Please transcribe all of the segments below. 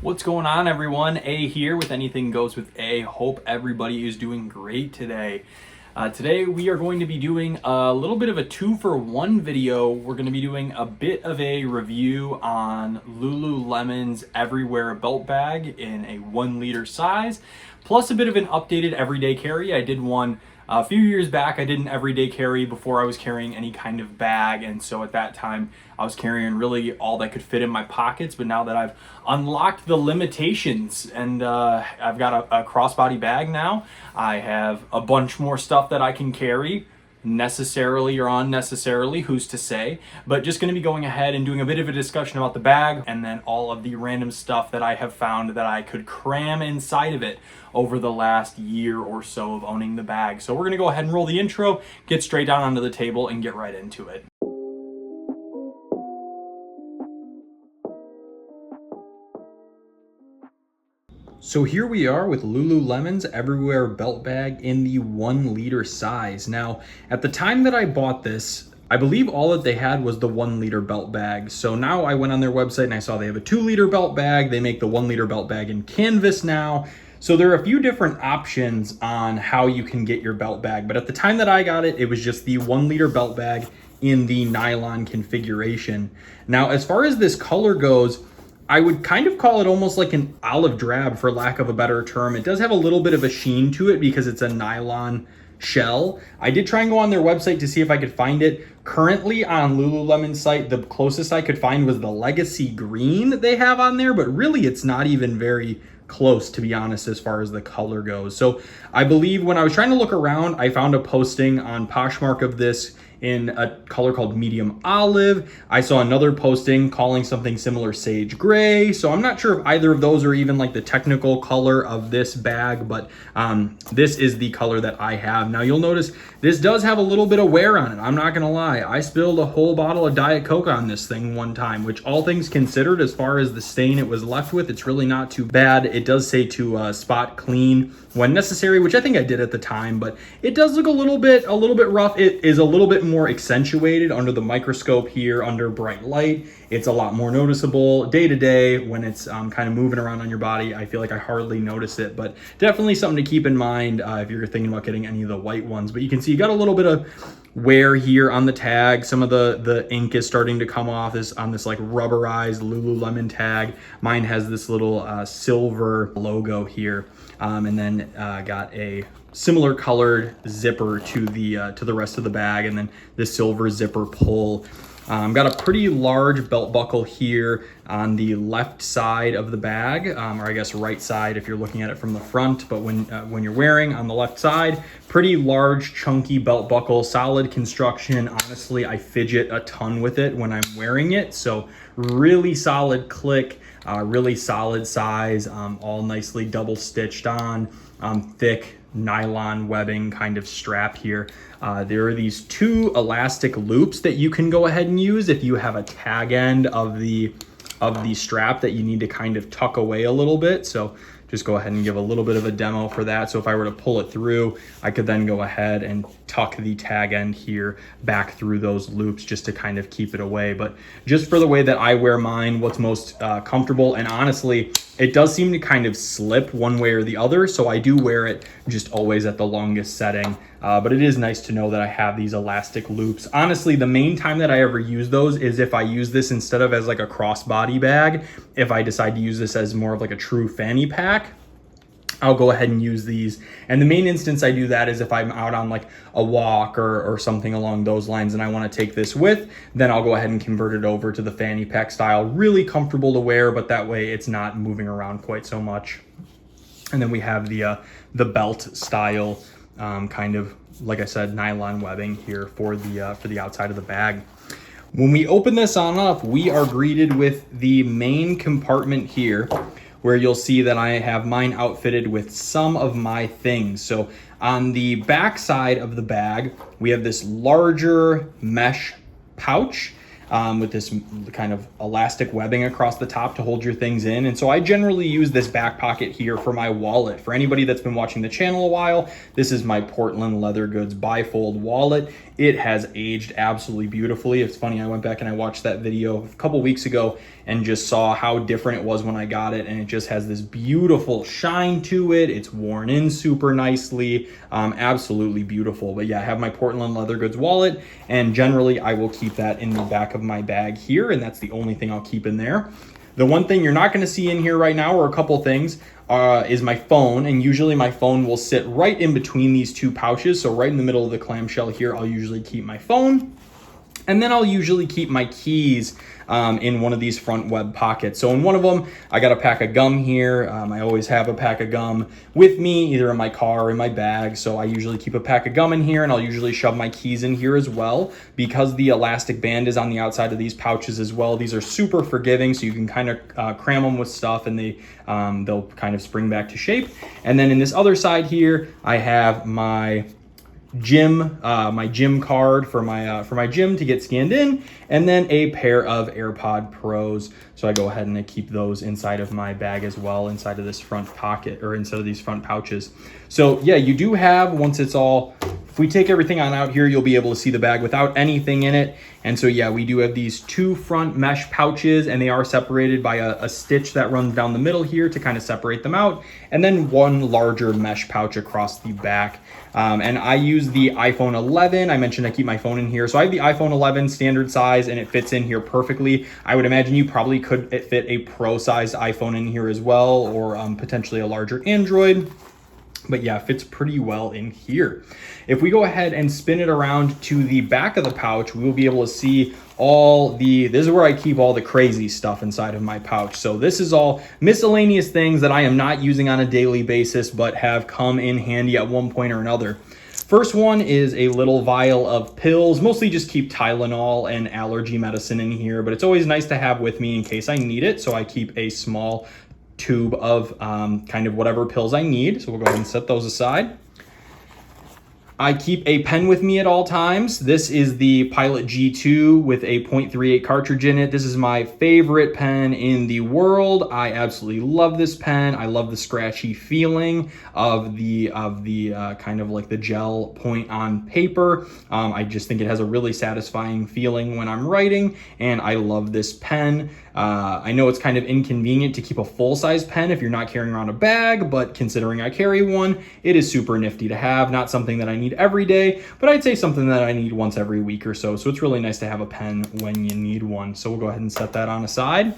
What's going on, everyone? A here with Anything Goes with A. Hope everybody is doing great today. Today we are going to be doing a little bit of a 2-for-1 video. We're going to be doing a bit of a review on Lululemon's Everywhere Belt Bag in a 1-liter size, plus a bit of an updated everyday carry. I did one a few years back. I did an everyday carry before I was carrying any kind of bag, and so at that time I was carrying really all that could fit in my pockets. But now that I've unlocked the limitations and I've got a crossbody bag now, I have a bunch more stuff that I can carry, necessarily or unnecessarily, who's to say. But just going to be going ahead and doing a bit of a discussion about the bag and then all of the random stuff that I have found that I could cram inside of it over the last year or so of owning the bag. So we're going to go ahead and roll the intro, get straight down onto the table, and get right into it. So here we are with Lululemon's Everywhere Belt Bag in the 1-liter size. Now, at the time that I bought this, I believe all that they had was the 1-liter belt bag. So now I went on their website and I saw they have a 2-liter belt bag. They make the 1-liter belt bag in canvas now. So there are a few different options on how you can get your belt bag. But at the time that I got it, it was just the 1-liter belt bag in the nylon configuration. Now, as far as this color goes, I would kind of call it almost like an olive drab, for lack of a better term. It does have a little bit of a sheen to it because it's a nylon shell. I did try and go on their website to see if I could find it. Currently on Lululemon's site, the closest I could find was the Legacy green that they have on there, but really it's not even very close, to be honest, as far as the color goes. So I believe when I was trying to look around, I found a posting on Poshmark of this in a color called medium olive. I saw another posting calling something similar sage gray. So I'm not sure if either of those are even like the technical color of this bag, but this is the color that I have. Now you'll notice this does have a little bit of wear on it. I'm not gonna lie. I spilled a whole bottle of Diet Coke on this thing one time, which all things considered, as far as the stain it was left with, it's really not too bad. It does say to spot clean when necessary, which I think I did at the time, but it does look a little bit rough. It is a little bit more accentuated under the microscope here under bright light. It's a lot more noticeable day to day when it's kind of moving around on your body. I feel like I hardly notice it, but definitely something to keep in mind if you're thinking about getting any of the white ones. But you can see you got a little bit of wear here on the tag. Some of the ink is starting to come off on this like rubberized Lululemon tag. Mine has this little silver logo here, and then got a similar colored zipper to the rest of the bag, and then this silver zipper pull. Got a pretty large belt buckle here on the left side of the bag, or I guess right side if you're looking at it from the front, but when you're wearing on the left side, pretty large chunky belt buckle, solid construction. Honestly, I fidget a ton with it when I'm wearing it, so really solid click, really solid size, all nicely double stitched on, thick nylon webbing kind of strap here. There are these 2 elastic loops that you can go ahead and use if you have a tag end of the strap that you need to kind of tuck away a little bit. So just go ahead and give a little bit of a demo for that. So if I were to pull it through, I could then go ahead and tuck the tag end here back through those loops just to kind of keep it away. But just for the way that I wear mine, what's most comfortable, and honestly, it does seem to kind of slip one way or the other. So I do wear it just always at the longest setting. But it is nice to know that I have these elastic loops. Honestly, the main time that I ever use those is if I use this instead of as like a crossbody bag. If I decide to use this as more of like a true fanny pack, I'll go ahead and use these. And the main instance I do that is if I'm out on like a walk or something along those lines and I want to take this with, then I'll go ahead and convert it over to the fanny pack style. Really comfortable to wear, but that way it's not moving around quite so much. And then we have the belt style, kind of, like I said, nylon webbing here for the outside of the bag. When we open this on up, we are greeted with the main compartment here, where you'll see that I have mine outfitted with some of my things. So on the back side of the bag, we have this larger mesh pouch with this kind of elastic webbing across the top to hold your things in. And so I generally use this back pocket here for my wallet. For anybody that's been watching the channel a while, this is my Portland Leather Goods bifold wallet. It has aged absolutely beautifully. It's funny, I went back and I watched that video a couple weeks ago, and just saw how different it was when I got it, and it just has this beautiful shine to it. It's worn in super nicely, absolutely beautiful. But yeah, I have my Portland leather goods wallet, and generally I will keep that in the back of my bag here, and that's the only thing I'll keep in there. The one thing you're not going to see in here right now, or a couple things, is my phone, and usually my phone will sit right in between these two pouches. So right in the middle of the clamshell here, I'll usually keep my phone. And then I'll usually keep my keys in one of these front web pockets. So in one of them, I got a pack of gum here. I always have a pack of gum with me, either in my car or in my bag. So I usually keep a pack of gum in here, and I'll usually shove my keys in here as well. Because the elastic band is on the outside of these pouches as well, these are super forgiving, so you can kind of cram them with stuff, and they'll kind of spring back to shape. And then in this other side here, I have my gym card for my gym to get scanned in, and then a pair of AirPod Pros. So I go ahead and I keep those inside of my bag as well, inside of this front pocket, or inside of these front pouches. So yeah, you do have, once it's all, if we take everything on out here, you'll be able to see the bag without anything in it. And so yeah, we do have these two front mesh pouches, and they are separated by a stitch that runs down the middle here to kind of separate them out, and then one larger mesh pouch across the back. And I use the iPhone 11. I mentioned I keep my phone in here. So I have the iPhone 11 standard size, and it fits in here perfectly. I would imagine you probably could fit a pro sized iPhone in here as well, or potentially a larger Android. But yeah, it fits pretty well in here. If we go ahead and spin it around to the back of the pouch, we will be able to see this is where I keep all the crazy stuff inside of my pouch. So this is all miscellaneous things that I am not using on a daily basis, but have come in handy at one point or another. First one is a little vial of pills, mostly just keep Tylenol and allergy medicine in here, but it's always nice to have with me in case I need it. So I keep a small tube of kind of whatever pills I need. So we'll go ahead and set those aside. I keep a pen with me at all times. This is the Pilot G2 with a .38 cartridge in it. This is my favorite pen in the world. I absolutely love this pen. I love the scratchy feeling of the kind of like the gel point on paper. I just think it has a really satisfying feeling when I'm writing, and I love this pen. I know it's kind of inconvenient to keep a full-size pen if you're not carrying around a bag, but considering I carry one, it is super nifty to have. Not something that I need every day, but I'd say something that I need once every week or so. So it's really nice to have a pen when you need one. So we'll go ahead and set that on aside.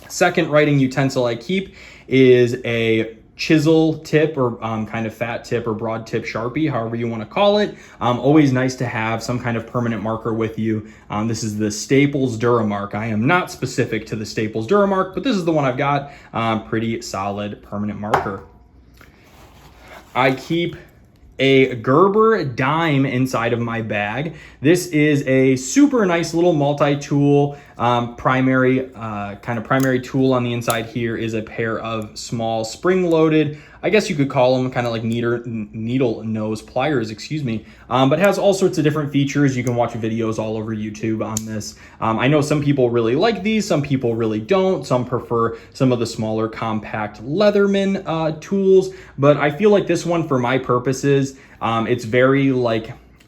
Second writing utensil I keep is a chisel tip, or kind of fat tip or broad tip Sharpie, however you want to call it. Always nice to have some kind of permanent marker with you. This is the Staples Duramark. I am not specific to the Staples Duramark, but this is the one I've got. Pretty solid permanent marker. I keep a Gerber dime inside of my bag. This is a super nice little multi-tool. Primary tool on the inside here is a pair of small spring-loaded, I guess you could call them kind of like needle nose pliers, but has all sorts of different features. You can watch videos all over YouTube on this. I know some people really like these, some people really don't. Some prefer some of the smaller compact Leatherman tools, but I feel like this one, for my purposes, it's very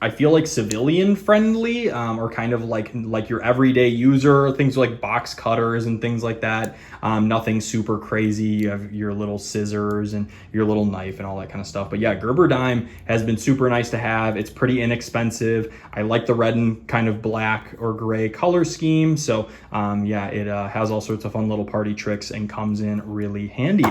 I feel like civilian friendly, or kind of like your everyday user, things like box cutters and things like that. Nothing super crazy. You have your little scissors and your little knife and all that kind of stuff. But yeah, Gerber dime has been super nice to have. It's pretty inexpensive. I like the red and kind of black or gray color scheme. So yeah, it has all sorts of fun little party tricks and comes in really handy.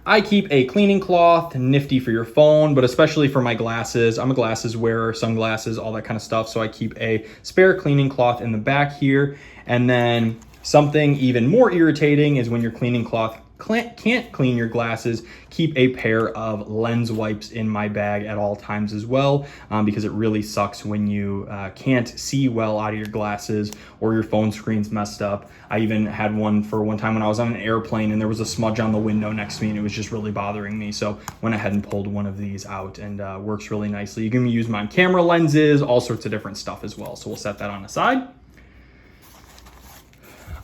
I keep a cleaning cloth, nifty for your phone, but especially for my glasses. I'm a glasses wearer, sunglasses, all that kind of stuff. So I keep a spare cleaning cloth in the back here. And then something even more irritating is when your cleaning cloth can't clean your glasses, keep a pair of lens wipes in my bag at all times as well, because it really sucks when you can't see well out of your glasses or your phone screen's messed up. I even had one for one time when I was on an airplane and there was a smudge on the window next to me and it was just really bothering me. So went ahead and pulled one of these out, and works really nicely. You can use them on camera lenses, all sorts of different stuff as well. So we'll set that on the side.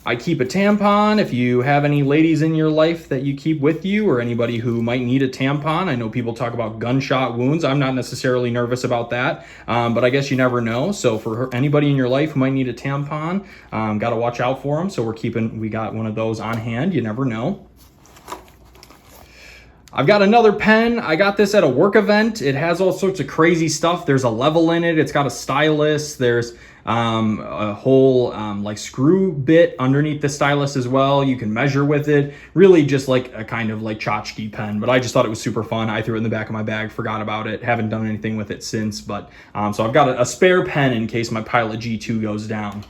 I keep a tampon. If you have any ladies in your life that you keep with you, or anybody who might need a tampon, I know people talk about gunshot wounds. I'm not necessarily nervous about that, but I guess you never know. So for anybody in your life who might need a tampon, got to watch out for them. So we got one of those on hand. You never know. I've got another pen. I got this at a work event. It has all sorts of crazy stuff. There's a level in it. It's got a stylus. There's a whole like screw bit underneath the stylus as well. You can measure with it. Really just like a kind of like tchotchke pen, but I just thought it was super fun. I threw it in the back of my bag, forgot about it. Haven't done anything with it since, but so I've got a spare pen in case my Pilot G2 goes down.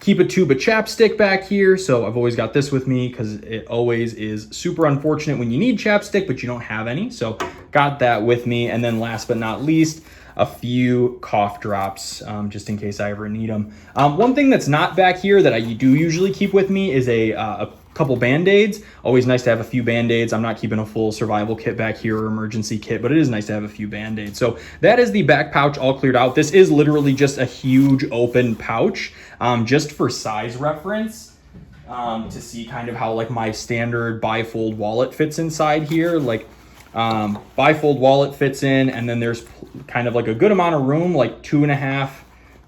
Keep a tube of chapstick back here. So I've always got this with me because it always is super unfortunate when you need chapstick, but you don't have any. So got that with me. And then last but not least, a few cough drops, just in case I ever need them. One thing that's not back here that I do usually keep with me is a couple Band-Aids. Always nice to have a few Band-Aids. I'm not keeping a full survival kit back here or emergency kit, but it is nice to have a few Band-Aids. So that is the back pouch all cleared out. This is literally just a huge open pouch, just for size reference, to see kind of how like my standard bifold wallet fits inside here. Like bifold wallet fits in, and then there's kind of like a good amount of room, like 2.5,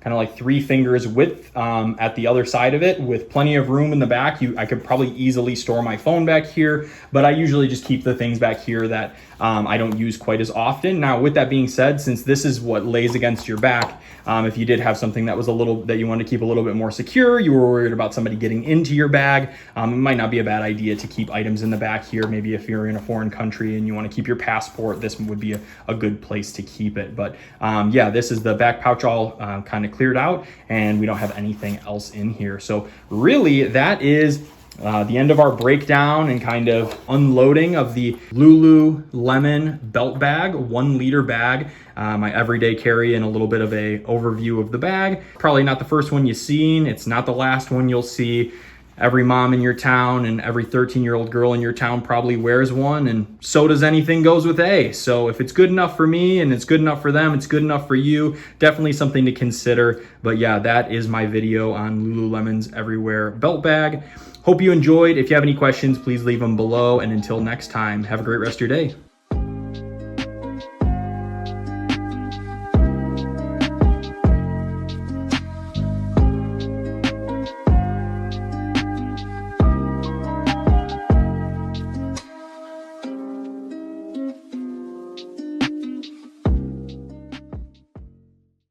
kind of like 3 fingers width at the other side of it, with plenty of room in the back. I could probably easily store my phone back here, but I usually just keep the things back here that I don't use quite as often. Now, with that being said, since this is what lays against your back, if you did have something that was that you wanted to keep a little bit more secure, you were worried about somebody getting into your bag, it might not be a bad idea to keep items in the back here. Maybe if you're in a foreign country and you want to keep your passport, this would be a good place to keep it. But yeah, this is the back pouch all kind of cleared out, and we don't have anything else in here. So really, that is the end of our breakdown and kind of unloading of the Lululemon Belt Bag, 1 liter bag, my everyday carry, and a little bit of a overview of the bag. Probably not the first one you've seen. It's not the last one you'll see. Every mom in your town and every 13-year-old girl in your town probably wears one, and so does Anything Goes with A. So if it's good enough for me and it's good enough for them, it's good enough for you. Definitely something to consider. But yeah, that is my video on Lululemon's Everywhere Belt Bag. Hope you enjoyed. If you have any questions, please leave them below. And until next time, have a great rest of your day.